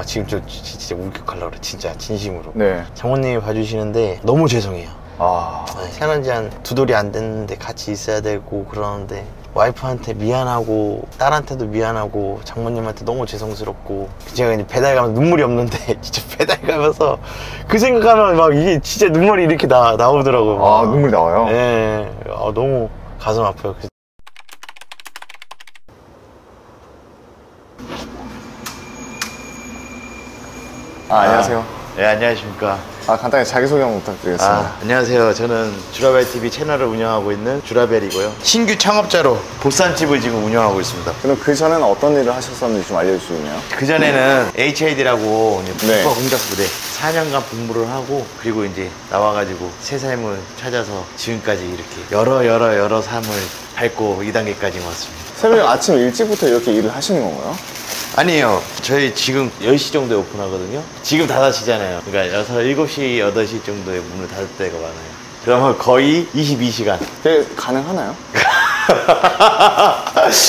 지금 저 진짜 울컥하려고 그래. 진짜 진심으로. 네. 장모님이 봐주시는데 너무 죄송해요. 네, 태어난 지 한 2돌이 안 됐는데 같이 있어야 되고 그러는데 와이프한테 미안하고 딸한테도 미안하고 장모님한테 너무 죄송스럽고 제가 이제 배달 가면서 눈물이 없는데 진짜 배달 가면서 그 생각하면 막 이게 진짜 눈물이 이렇게 나오더라고요. 눈물이 나와요? 네. 너무 가슴 아파요. 안녕하세요. 네, 안녕하십니까. 간단히 자기소개 한번 부탁드리겠습니다. 안녕하세요. 저는 주라벨TV 채널을 운영하고 있는 주라벨이고요. 신규 창업자로 보쌈집을 지금 운영하고 있습니다. 그럼 그 전에는 어떤 일을 하셨었는지 좀 알려주시겠네요? 그전에는 HID라고 네. 국가 공작 부대 4년간 복무를 하고 그리고 이제 나와가지고 새 삶을 찾아서 지금까지 이렇게 여러 삶을 밟고 이 단계까지 왔습니다. 새벽 아침 일찍부터 이렇게 일을 하시는 건가요? 아니에요. 저희 지금 10시 정도에 오픈하거든요. 지금 5시잖아요. 그러니까 7시, 8시 정도에 문을 닫을 때가 많아요. 그러면 거의 22시간. 그게 가능하나요?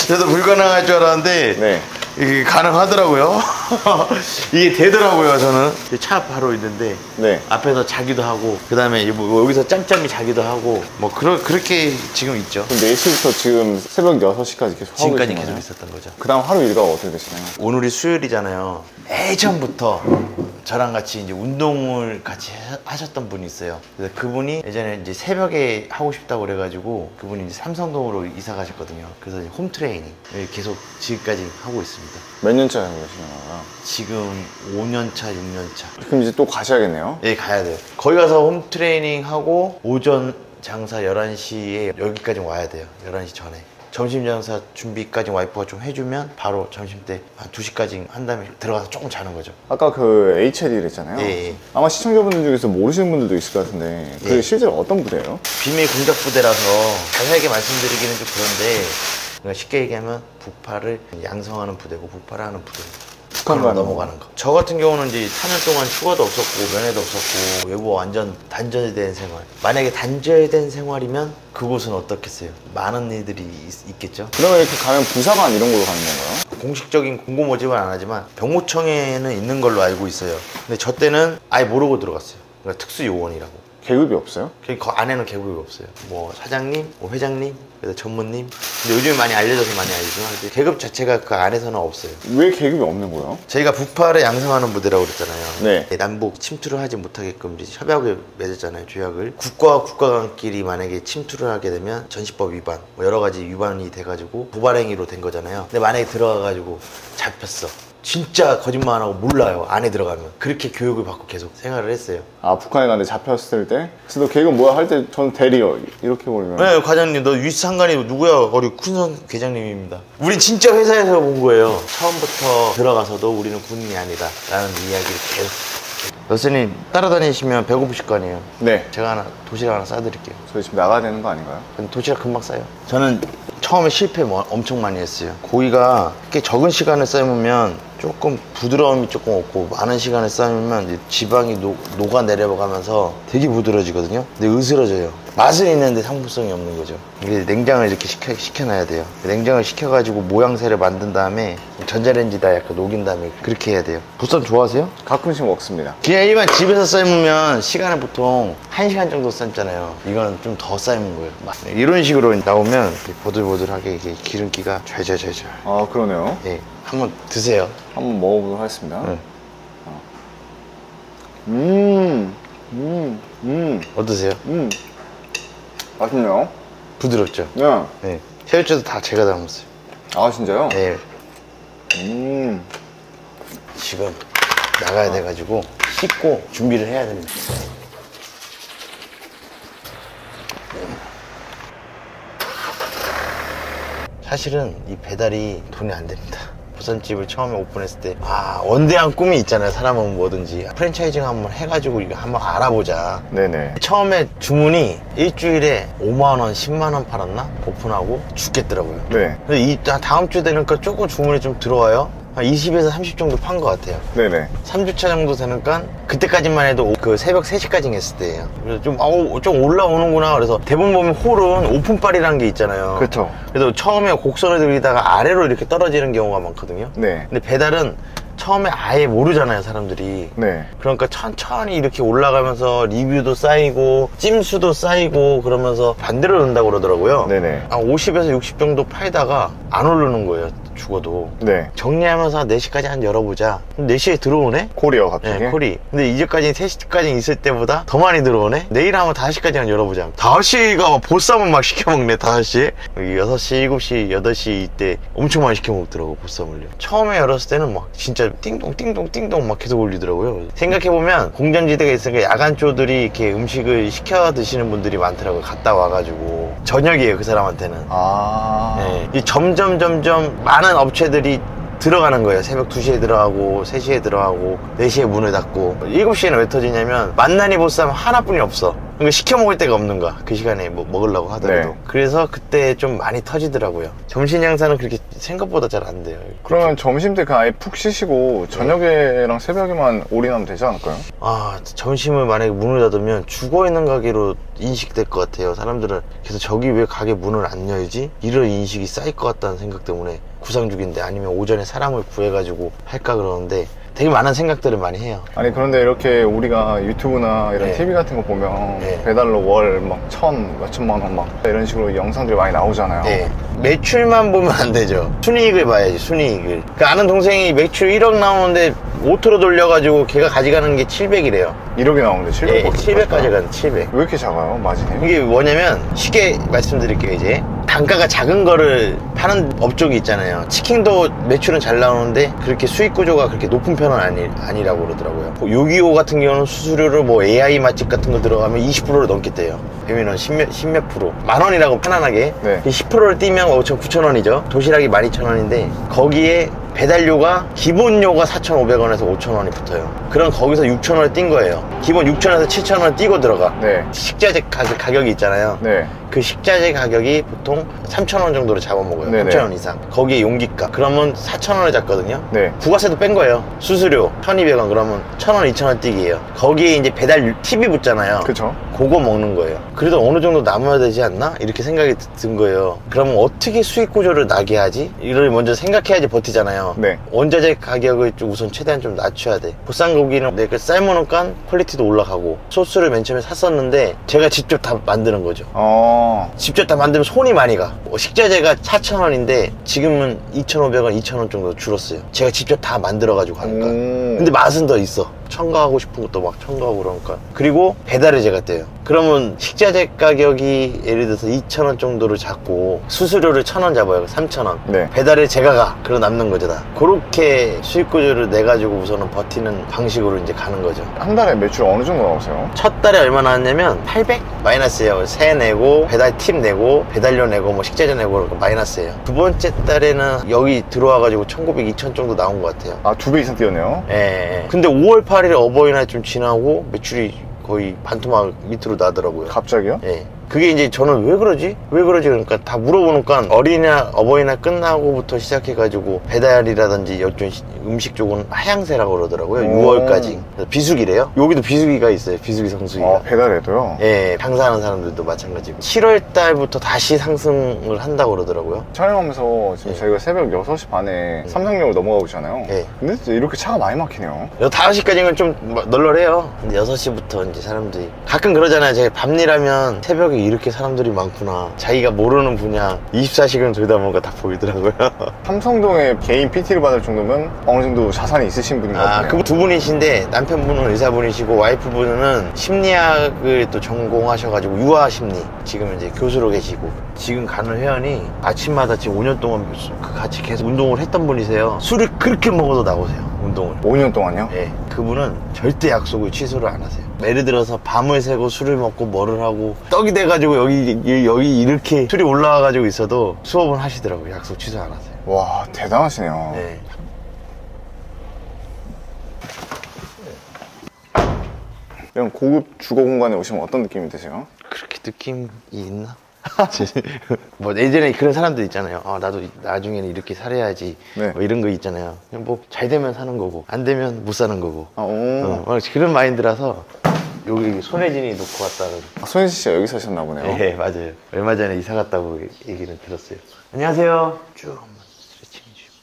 저도 불가능할 줄 알았는데 네. 이게 가능하더라고요. 이게 되더라고요. 저는 차 바로 있는데 네. 앞에서 자기도 하고 그 다음에 여기서 짬짬이 자기도 하고 뭐 그렇게 지금 있죠. 그럼 4시부터 지금 새벽 6시까지 계속 하고 지금까지 계신 계속 거예요? 있었던 거죠. 그 다음 하루 일과가 어떻게 되시나요? 오늘이 수요일이잖아요. 예전부터 저랑 같이 이제 운동을 같이 하셨던 분이 있어요. 그래서 그분이 예전에 이제 새벽에 하고 싶다고 그래가지고 그분이 이제 삼성동으로 이사 가셨거든요. 그래서 이제 홈트레이닝 계속 지금까지 하고 있습니다. 몇 년째 하고 계시는 건가요? 지금 5년차, 6년차. 그럼 이제 또 가셔야겠네요? 예, 가야 돼요. 거기 가서 홈트레이닝 하고 오전 장사 11시에 여기까지 와야 돼요. 11시 전에. 점심 장사 준비까지 와이프가 좀 해주면 바로 점심때 한 2시까지 한 다음에 들어가서 조금 자는 거죠. 아까 그 HL이라 했잖아요. 예. 아마 시청자분들 중에서 모르시는 분들도 있을 것 같은데 그게 예. 실제로 어떤 부대예요? 비밀 공작 부대라서 자세하게 말씀드리기는 좀 그런데 그러니까 쉽게 얘기하면 북파를 양성하는 부대고 북파를 하는 부대입니다. 북한으로 넘어가는 거. 저 같은 경우는 이제 4년 동안 휴가도 없었고 면회도 없었고 외부 완전 단절된 생활. 만약에 단절된 생활이면 그곳은 어떻겠어요? 많은 일들이 있겠죠. 그러면 이렇게 가면 부사관 이런 걸로 가는 건가요? 공식적인 공고 모집은 안 하지만 병무청에는 있는 걸로 알고 있어요. 근데 저 때는 아예 모르고 들어갔어요. 그러니까 특수요원이라고. 계급이 없어요? 그 안에는 계급이 없어요. 뭐 사장님, 뭐 회장님, 그래서 전무님. 근데 요즘에 많이 알려져서 많이 알죠. 계급 자체가 그 안에서는 없어요. 왜 계급이 없는 거예요? 저희가 북파를 양성하는 부대라고 그랬잖아요. 네. 남북 침투를 하지 못하게끔 이제 협약을 맺었잖아요. 조약을. 국가와 국가간끼리 만약에 침투를 하게 되면 전시법 위반, 뭐 여러 가지 위반이 돼가지고 도발행위로 된 거잖아요. 근데 만약에 들어가가지고 잡혔어. 진짜 거짓말 안 하고 몰라요. 안에 들어가면. 그렇게 교육을 받고 계속 생활을 했어요. 북한에 가는데 잡혔을 때 그래서 너 계급 뭐야 할 때 저는 대리요 이렇게 버리면 네, 과장님 너 윗상관이 누구야? 우리 큰선 계장님입니다. 우린 진짜 회사에서 본 거예요. 처음부터 들어가서도 우리는 군인이 아니다 라는 이야기를 계속. 여선님 따라다니시면 배고프실 거 아니에요? 네. 제가 도시락 하나 싸드릴게요. 저희 지금 나가야 되는 거 아닌가요? 근데 도시락 금방 싸요. 저는 처음에 실패 엄청 많이 했어요. 고기가 꽤 적은 시간을 삶으면 조금 부드러움이 조금 없고 많은 시간을 삶으면 이제 지방이 녹아 내려가면서 되게 부드러워지거든요. 근데 으스러져요. 맛은 있는데 상품성이 없는 거죠. 이게 냉장을 이렇게 시켜놔야 돼요. 냉장을 시켜가지고 모양새를 만든 다음에 전자레인지다 약간 녹인 다음에 그렇게 해야 돼요. 보쌈 좋아하세요? 가끔씩 먹습니다. 그냥 일반 집에서 삶으면 시간은 보통 1시간 정도 삶잖아요. 이건 좀 더 삶은 거예요. 이런 식으로 나오면 보들보들하게 이게 기름기가 잘잘잘잘. 그러네요. 예, 한번 드세요. 한번 먹어보도록 하겠습니다. 어떠세요? 맛있네요. 부드럽죠? 네. 네. 새우젓도 다 제가 담았어요. 진짜요? 네. 지금 나가야 돼가지고 씻고 준비를 해야 됩니다. 사실은 이 배달이 돈이 안 됩니다. 보쌈집을 처음에 오픈했을 때 원대한 꿈이 있잖아요. 사람은 뭐든지 프랜차이징 한번 해가지고 이거 한번 알아보자. 네네. 처음에 주문이 일주일에 5만원 10만원 팔았나? 오픈하고 죽겠더라고요. 네. 근데 다음 주 되니까 조금 주문이 좀 들어와요. 한 20에서 30 정도 판 것 같아요. 네네. 3주차 정도 되니까 그때까지만 해도 그 새벽 3시까지 했을 때예요. 그래서 좀 올라오는구나. 그래서 대부분 보면 홀은 오픈빨이라는 게 있잖아요. 그렇죠. 그래서 처음에 곡선을 들이다가 아래로 이렇게 떨어지는 경우가 많거든요. 네. 근데 배달은 처음에 아예 모르잖아요, 사람들이. 네. 그러니까 천천히 이렇게 올라가면서 리뷰도 쌓이고 찜수도 쌓이고 그러면서 반대로 넣는다고 그러더라고요. 네네. 한 50에서 60 정도 팔다가 안 오르는 거예요, 죽어도. 네. 정리하면서 4시까지 한 열어보자. 그럼 4시에 들어오네? 콜이요, 갑자기? 네, 콜이. 근데 이제까지 3시까지 있을 때보다 더 많이 들어오네? 내일 한번 5시까지 한 열어보자. 5시가 보쌈을 막 시켜먹네, 5시에. 6시, 7시, 8시 이때 엄청 많이 시켜먹더라고, 보쌈을요. 처음에 열었을 때는 막 진짜 띵동, 띵동, 띵동 막 계속 울리더라고요. 생각해보면 공장지대가 있으니까 야간조들이 이렇게 음식을 시켜 드시는 분들이 많더라고요. 갔다 와가지고. 저녁이에요, 그 사람한테는. 네. 이 점점 많은 업체들이 들어가는 거예요. 새벽 2시에 들어가고 3시에 들어가고 4시에 문을 닫고. 7시에는 왜 터지냐면 만나니 보쌈 하나뿐이 없어. 그러니까 시켜 먹을 데가 없는 거야, 그 시간에 뭐 먹으려고 하더라도. 네. 그래서 그때 좀 많이 터지더라고요. 점심 장사는 그렇게 생각보다 잘 안 돼요. 그러면 점심 때 그냥 아예 푹 쉬시고 저녁에랑 새벽에만 올인하면 되지 않을까요? 아, 점심을 만약에 문을 닫으면 죽어있는 가게로 인식될 것 같아요. 사람들은 그래서 저기 왜 가게 문을 안 열지? 이런 인식이 쌓일 것 같다는 생각 때문에 구상죽인데, 아니면 오전에 사람을 구해가지고 할까 그러는데 되게 많은 생각들을 많이 해요. 아니 그런데 이렇게 우리가 유튜브나 이런 네. TV 같은 거 보면 네. 배달로 월 막 몇천만 원 막 이런 식으로 영상들이 많이 나오잖아요. 네. 매출만 보면 안 되죠. 순이익을 봐야지, 순이익을. 그 아는 동생이 매출 1억 나오는데 오토로 돌려가지고 걔가 가져가는 게 700이래요. 1억이 나오는데 700? 네, 700까지 가는 700. 왜 이렇게 작아요, 마진이? 이게 뭐냐면, 쉽게 말씀드릴게요. 이제 단가가 작은 거를 파는 업종이 있잖아요. 치킨도 매출은 잘 나오는데 그렇게 수익 구조가 그렇게 높은 편은 아니라고 그러더라고요. 요기요 같은 경우는 수수료를 뭐 AI 맛집 같은 거 들어가면 20%를 넘겠대요. 배민원 10몇 프로. 만 원이라고 편안하게. 네. 10%를 띄면 5천, 9천 원이죠. 도시락이 12,000원인데 거기에 배달료가 기본료가 4,500원에서 5,000원이 붙어요. 그럼 거기서 6,000원을 띈 거예요. 기본 6,000원에서 7,000원 띄고 들어가. 네. 식자재 가격이 있잖아요. 네. 그 식자재 가격이 보통 3,000원 정도를 잡아먹어요. 네네. 3,000원 이상. 거기에 용기가. 그러면 4,000원을 잡거든요. 네. 부가세도 뺀 거예요. 수수료 1,200원. 그러면 1,000원, 2,000원 뛰기예요. 거기에 이제 배달 팁이 붙잖아요. 그쵸. 그거 먹는 거예요. 그래도 어느 정도 남아야 되지 않나? 이렇게 생각이 든 거예요. 그러면 어떻게 수익 구조를 나게 하지? 이걸 먼저 생각해야지 버티잖아요. 네. 원자재 가격을 좀 우선 최대한 좀 낮춰야 돼. 보쌈고기는 내가 삶아놓으니까 퀄리티도 올라가고, 소스를 맨 처음에 샀었는데 제가 직접 다 만드는 거죠. 직접 다 만들면 손이 많이 가. 식자재가 4,000원인데 지금은 2,500원, 2,000원 정도 줄었어요. 제가 직접 다 만들어가지고 하니까. 근데 맛은 더 있어. 첨가하고 싶은 것도 막 첨가하고 그러니까. 그리고 배달을 제가 떼요. 그러면 식자재 가격이 예를 들어서 2,000원 정도를 잡고 수수료를 1,000원 잡아요. 3,000원. 네. 배달을 제가 가. 그럼 남는 거죠 다. 그렇게 수익 구조를 내가지고 우선은 버티는 방식으로 이제 가는 거죠. 한 달에 매출 어느 정도 나오세요? 첫 달에 얼마 나왔냐면 800? 마이너스예요. 세 내고 배달 팁 내고 배달료 내고 뭐 식자재 내고 마이너스예요. 두 번째 달에는 여기 들어와가지고 1,900, 2,000 정도 나온 것 같아요. 아, 2배 이상 뛰었네요. 예. 근데 5월 8일에 어버이날 좀 지나고 매출이 거의 반토막 밑으로 나더라고요. 갑자기요? 예. 그게 이제 저는 왜 그러지? 그러니까 다 물어보니까 어린이날, 어버이날 끝나고부터 시작해가지고 배달이라든지 요즘 음식 쪽은 하향세라고 그러더라고요. 6월까지. 비수기래요. 여기도 비수기가 있어요. 비수기, 성수기가. 배달해도요? 예, 장사하는 사람들도 마찬가지고. 7월 달부터 다시 상승을 한다고 그러더라고요. 촬영하면서 지금 예. 저희가 새벽 6시 반에 삼성역을 넘어가고 있잖아요. 예. 근데 진짜 이렇게 차가 많이 막히네요. 5시까지는 좀 널널해요. 근데 6시부터 이제 사람들이 가끔 그러잖아요. 제가 밤일하면 새벽에 이렇게 사람들이 많구나. 자기가 모르는 분야 24시간 돌다 보니까 다 보이더라고요. 삼성동에 개인 PT를 받을 정도면 어느 정도 자산이 있으신 분인 것 같아요. 그분 두 분이신데 남편분은 의사분이시고 와이프분은 심리학을 또 전공하셔가지고 유아심리 지금 이제 교수로 계시고, 지금 가는 회원이 아침마다 지금 5년 동안 같이 계속 운동을 했던 분이세요. 술을 그렇게 먹어도 나오세요, 운동을. 5년 동안요? 네, 그분은 절대 약속을 취소를 안 하세요. 예를 들어서 밤을 새고 술을 먹고 뭐를 하고 떡이 돼가지고 여기 이렇게 술이 올라와가지고 있어도 수업은 하시더라고요. 약속 취소 안 하세요. 와, 대단하시네요. 네. 이런 고급 주거 공간에 오시면 어떤 느낌이 드세요? 그렇게 느낌이 있나? 뭐 예전에 그런 사람들 있잖아요. 나도 나중에는 이렇게 살아야지. 네. 뭐 이런 거 있잖아요. 그냥 뭐 잘 되면 사는 거고 안 되면 못 사는 거고. 오. 그런 마인드라서 여기 손혜진이 놓고 왔다는. 손혜진 씨가 여기 사셨나 보네요. 네, 맞아요. 얼마 전에 이사 갔다고 얘기는 들었어요. 안녕하세요. 쭉 한번 스트레칭 해주시고.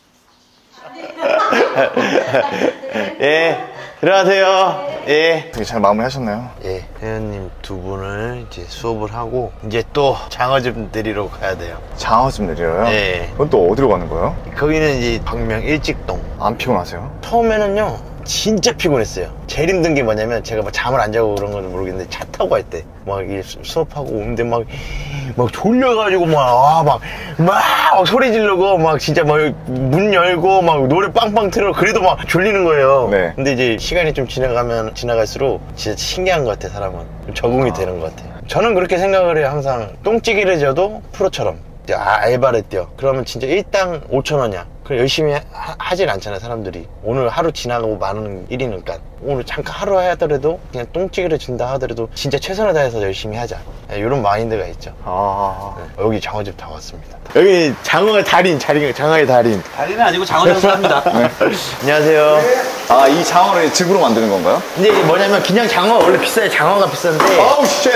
예, 들어가세요. 예. 되게 잘 마무리하셨나요? 예, 회원님 두 분을 이제 수업을 하고 이제 또 장어즙 내리러 가야 돼요. 장어즙 내려요? 예. 그건 또 어디로 가는 거예요? 거기는 이제 광명 일직동. 안 피곤하세요? 처음에는요 진짜 피곤했어요. 제일 힘든 게 뭐냐면 제가 막 잠을 안 자고 그런 건 모르겠는데 차 타고 갈 때 막 수업하고 오는데 막 졸려가지고 막 소리 지르고 막 진짜 막 문 열고 막 노래 빵빵 틀어 그래도 막 졸리는 거예요. 네. 근데 이제 시간이 좀 지나갈수록 진짜 신기한 것 같아. 사람은 좀 적응이 되는 것 같아요. 저는 그렇게 생각을 해요. 항상 똥찌개를 져도 프로처럼 이제 알바를 뛰어. 그러면 진짜 일당 5,000원이야. 그럼 열심히 하진 않잖아요. 사람들이 오늘 하루 지나가고 마는 일이니까 오늘 잠깐 하루 하더라도 그냥 똥찌개를 준다 하더라도 진짜 최선을 다해서 열심히 하자. 이런 마인드가 있죠. 네, 여기 장어집 다 왔습니다. 여기 장어의 달인, 장어의 달인. 다리는 아니고 장어 장사합니다. 네. 안녕하세요. 아, 이 장어를 즙으로 만드는 건가요? 근데 이게 뭐냐면 그냥 장어 원래 비싸요. 장어가 비싼데 아우 쉣!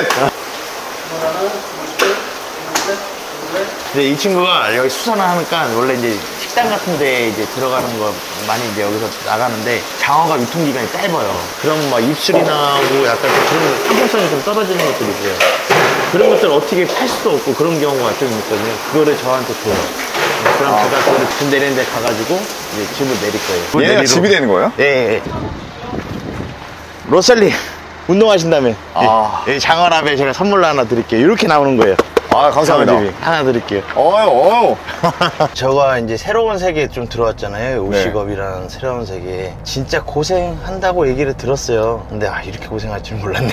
근데 이 친구가 여기 수선을 하니까 원래 이제 식당 같은 데 이제 들어가는 거 많이 이제 여기서 나가는데 장어가 유통기간이 짧아요. 그럼 막 입술이 나고 약간 그런 상품성이 좀 떨어지는 것들이 있어요. 그런 것들 어떻게 팔 수도 없고 그런 경우가 좀 있거든요. 그거를 저한테 줘요. 그럼 제가 그거를 즙 내리는 데 가가지고 이제 즙을 내릴 거예요. 얘가 즙이 되는 거예요? 예. 로셀리 운동하신다며. 예, 장어라면 제가 선물로 하나 드릴게요. 이렇게 나오는 거예요. 아, 감사합니다. 장어즙이. 하나 드릴게요. 어유. 저가 이제 새로운 세계에 좀 들어왔잖아요. 요식업이라는 새로운 세계에. 진짜 고생한다고 얘기를 들었어요. 근데 이렇게 고생할 줄 몰랐네.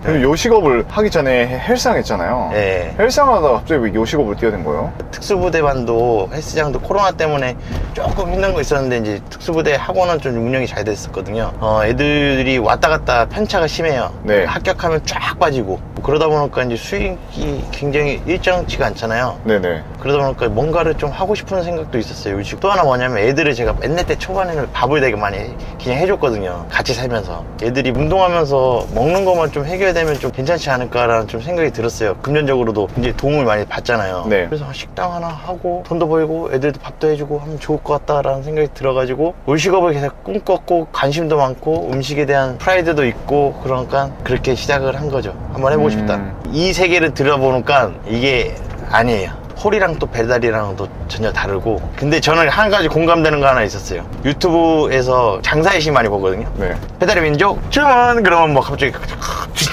그럼 요식업을 하기 전에 헬스장 했잖아요. 네. 헬스장 하다가 갑자기 왜 요식업을 뛰어든 거예요? 특수부대반도 헬스장도 코로나 때문에 조금 힘든 거 있었는데 이제 특수부대 학원은 좀 운영이 잘 됐었거든요. 애들이 왔다 갔다 편차가 심해요. 네. 합격하면 쫙 빠지고 그러다 보니까 이제 수익이 굉장히 일정치가 않잖아요. 네네. 그러다 보니까 뭔가를 좀 하고 싶은 생각도 있었어요. 요식. 또 하나 뭐냐면 애들을 제가 맨날 때 초반에는 밥을 되게 많이 그냥 해줬거든요. 같이 살면서 애들이 운동하면서 먹는 것만 좀 해결되면 좀 괜찮지 않을까라는 좀 생각이 들었어요. 금전적으로도 이제 도움을 많이 받잖아요. 네. 그래서 식당 하나 하고 돈도 벌고 애들도 밥도 해주고 하면 좋을 것 같다라는 생각이 들어가지고 요식업을 계속 꿈꿨고 관심도 많고 음식에 대한 프라이드도 있고 그러니까 그렇게 시작을 한 거죠. 한번 해보고 싶다. 이 세계를 들어보니까 이게 아니에요. 홀이랑 또 배달이랑 또 전혀 다르고. 근데 저는 한 가지 공감되는 거 하나 있었어요. 유튜브에서 장사의 신 많이 보거든요. 네. 배달의 민족 주문 그러면 막 갑자기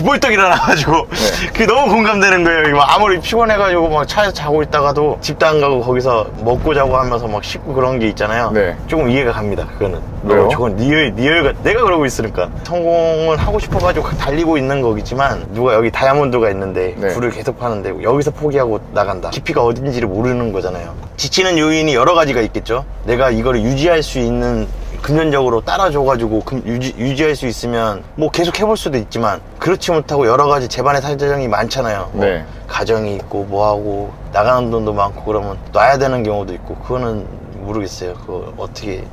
벌떡 일어나가지고 네. 그게 너무 공감되는 거예요. 막 아무리 피곤해가지고 막 차에서 자고 있다가도 집도 안 가고 거기서 먹고 자고 하면서 막 씻고 그런 게 있잖아요. 네. 조금 이해가 갑니다. 그거는. 왜요? 저건 리얼 내가 그러고 있으니까 성공을 하고 싶어가지고 달리고 있는 거겠지만 누가 여기 다이아몬드가 있는데 네. 불을 계속 파는데 여기서 포기하고 나간다. 깊이가 어딘지를 모르는 거잖아요. 지치는 요인이 여러 가지가 있겠죠. 내가 이거를 유지할 수 있는 금전적으로 따라줘가지고 유지할 수 있으면 뭐 계속 해볼 수도 있지만 그렇지 못하고 여러 가지 집안의 사정이 많잖아요. 뭐 네. 가정이 있고 뭐하고 나가는 돈도 많고 그러면 놔야 되는 경우도 있고 그거는 모르겠어요. 그거 어떻게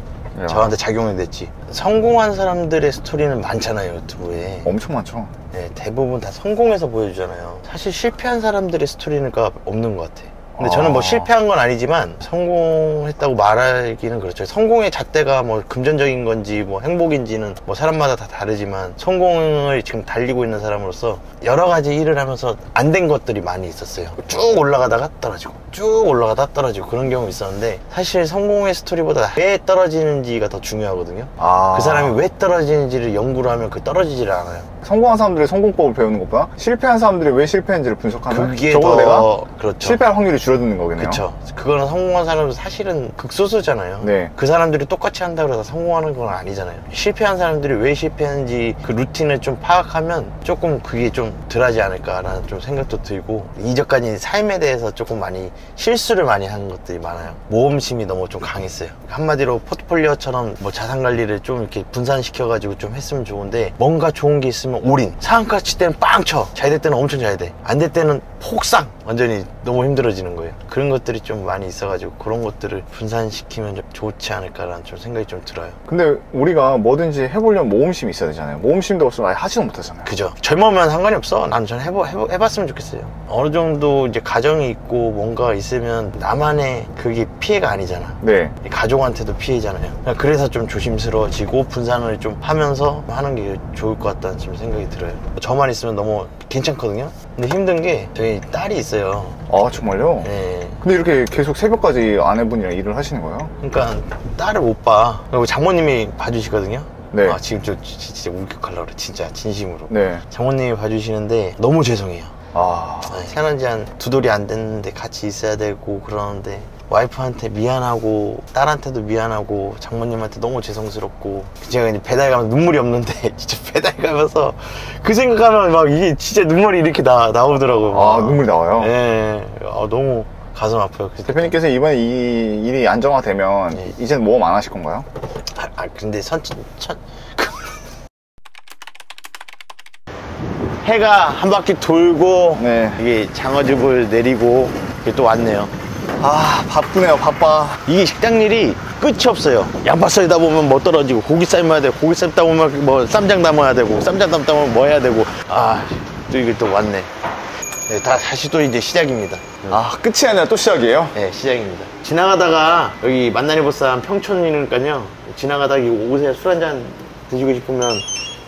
저한테 작용이 됐지. 성공한 사람들의 스토리는 많잖아요. 유튜브에 엄청 많죠. 네, 대부분 다 성공해서 보여주잖아요. 사실 실패한 사람들의 스토리가 없는 것 같아. 근데 저는 뭐 실패한 건 아니지만 성공했다고 말하기는 그렇죠. 성공의 잣대가 뭐 금전적인 건지 뭐 행복인지는 뭐 사람마다 다 다르지만 성공을 지금 달리고 있는 사람으로서 여러 가지 일을 하면서 안 된 것들이 많이 있었어요. 쭉 올라가다가 떨어지고 쭉 올라가다가 떨어지고 그런 경우 있었는데 사실 성공의 스토리보다 왜 떨어지는지가 더 중요하거든요. 그 사람이 왜 떨어지는지를 연구를 하면 그 떨어지지를 않아요. 성공한 사람들의 성공법을 배우는 것보다 실패한 사람들이 왜 실패했는지를 분석하면 그게 적어도 더 내가 그렇죠. 실패할 확률이 줄어드는 거겠네요. 그렇죠. 그거는 성공한 사람들 사실은 극소수잖아요. 네. 그 사람들이 똑같이 한다고 해서 성공하는 건 아니잖아요. 실패한 사람들이 왜 실패했는지 그 루틴을 좀 파악하면 조금 그게 좀 덜하지 않을까라는 좀 생각도 들고 이전까지 삶에 대해서 조금 많이 실수를 많이 한 것들이 많아요. 모험심이 너무 좀 강했어요. 한마디로 포트폴리오처럼 뭐 자산 관리를 좀 이렇게 분산시켜가지고 좀 했으면 좋은데 뭔가 좋은 게 있으면 올인. 상한가 칠 때는 빵 쳐. 잘 될 때는 엄청 잘 돼. 안 될 때는 폭삭 완전히 너무 힘들어지는 거예요. 그런 것들이 좀 많이 있어가지고 그런 것들을 분산시키면 좀 좋지 않을까라는 좀 생각이 좀 들어요. 근데 우리가 뭐든지 해보려면 모험심이 있어야 되잖아요. 모험심도 없으면 아예 하지도 못하잖아요. 그죠. 젊으면 상관이 없어. 난 전 해봤으면 좋겠어요. 어느 정도 이제 가정이 있고 뭔가가 있으면 나만의 그게 피해가 아니잖아. 네. 가족한테도 피해잖아요. 그래서 좀 조심스러워지고 분산을 좀 하면서 하는 게 좋을 것 같다는 좀 생각이 들어요. 저만 있으면 너무 괜찮거든요. 근데 힘든 게 저희 딸이 있어요. 아, 정말요? 네. 근데 이렇게 계속 새벽까지 아내분이랑 일을 하시는 거예요? 그러니까 딸을 못 봐. 그리고 장모님이 봐주시거든요. 네. 아, 지금 저 진짜 울컥하려고 그래. 진짜 진심으로. 네. 장모님이 봐주시는데 너무 죄송해요. 아, 태어난 지 한 2돌이 안 됐는데 같이 있어야 되고 그러는데 와이프한테 미안하고 딸한테도 미안하고 장모님한테 너무 죄송스럽고 제가 이제 배달 가면 눈물이 없는데 진짜 배달 가면서 그 생각하면 막 이게 진짜 눈물이 이렇게 나오더라고요. 아, 눈물이 나와요? 네. 너무 가슴 아파요. 대표님께서 이번에 이 일이 안정화되면 네. 이제는 모험 안 하실 건가요? 근데 해가 한 바퀴 돌고 네. 이게 장어즙을 내리고 이게 또 왔네요. 아, 바쁘네요. 바빠. 이게 식당 일이 끝이 없어요. 양파 썰다 보면 뭐 떨어지고 고기 삶아야 되고 고기 삶다 보면 뭐 쌈장 담아야 되고 쌈장 담다 보면 뭐 해야 되고 또 이게 또 왔네. 네, 다시 또 이제 시작입니다. 아, 끝이 아니라 또 시작이에요? 네, 시작입니다. 지나가다가 여기 만나니 보쌈 평촌이니까요. 지나가다가 오세요. 술 한잔 드시고 싶으면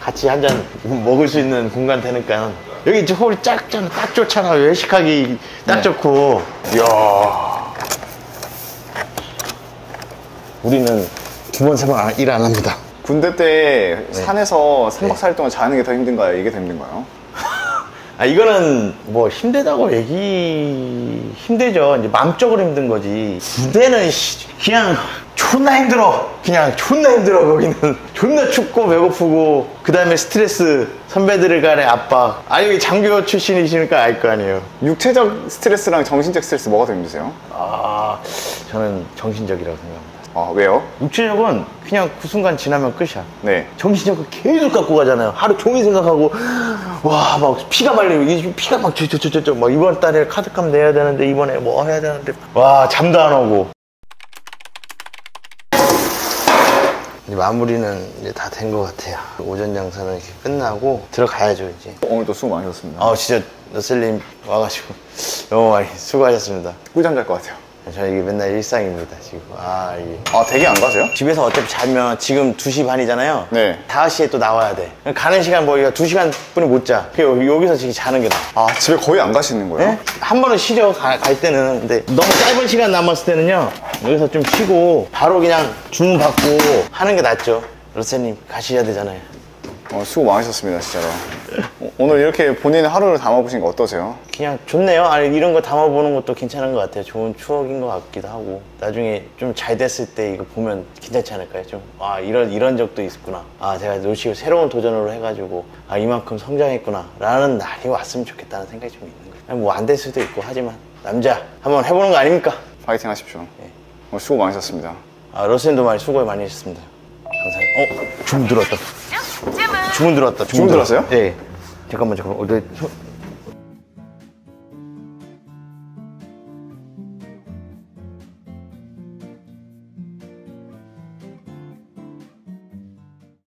같이 한 잔 먹을 수 있는 공간 되니까 여기 이제 홀이 딱 좋잖아. 외식하기 딱 네. 좋고. 이야. 우리는 기본 생활 일 안 합니다. 군대 때 네. 산에서 3박 4일 동안 자는 게 더 힘든가요? 이게 더 힘든가요? 이거는 뭐 힘들다고 힘들죠. 이제 마음적으로 힘든 거지. 군대는 그냥 존나 힘들어. 그냥 존나 힘들어. 거기는 존나 춥고 배고프고 그 다음에 스트레스, 선배들 간의 압박. 여기 장교 출신이시니까 알 거 아니에요. 육체적 스트레스랑 정신적 스트레스 뭐가 더 힘드세요? 저는 정신적이라고 생각합니다. 아, 왜요? 육체적은 그냥 그 순간 지나면 끝이야. 네. 정신적은 계속 갖고 가잖아요. 하루 종일 생각하고 와 막 피가 말리고 이게 피가 막 막 이번 달에 카드값 내야 되는데 이번에 뭐 해야 되는데 와 잠도 안 오고. 이제 마무리는 이제 다 된 것 같아요. 오전 장사는 이렇게 끝나고 들어가야죠 이제. 오늘도 수고 많으셨습니다. 진짜 너셀님 와가지고 너무 많이 수고하셨습니다. 꿀잠 잘 것 같아요. 저 이게 맨날 일상입니다 지금. 이게. 아, 댁에 안 가세요? 집에서 어차피 자면 지금 2시 반이잖아요. 네. 5시에 또 나와야 돼. 가는 시간 뭐 2시간 뿐이 못 자. 여기서 지금 자는 게 나아. 집에 거의 안 가시는 거예요? 네? 한 번은 쉬죠 갈 때는. 근데 너무 짧은 시간 남았을 때는요 여기서 좀 쉬고 바로 그냥 주문 받고 하는 게 낫죠. 러셀님 가셔야 되잖아요. 수고 많으셨습니다, 진짜로. 오늘 이렇게 본인의 하루를 담아보신 거 어떠세요? 그냥 좋네요. 이런 거 담아보는 것도 괜찮은 것 같아요. 좋은 추억인 것 같기도 하고 나중에 좀 잘 됐을 때 이거 보면 괜찮지 않을까요? 좀 이런 적도 있었구나. 제가 놓치고 새로운 도전으로 해가지고 이만큼 성장했구나 라는 날이 왔으면 좋겠다는 생각이 좀 있는 거예요. 뭐 안 될 수도 있고 하지만 남자 한번 해보는 거 아닙니까? 파이팅 하십시오. 수고 많으셨습니다. 러셀님도 수고 많이 하셨습니다. 감사합니다. 주문 들어왔다. 주문 들어왔다. 주문 들어왔어요? 네. 잠깐만.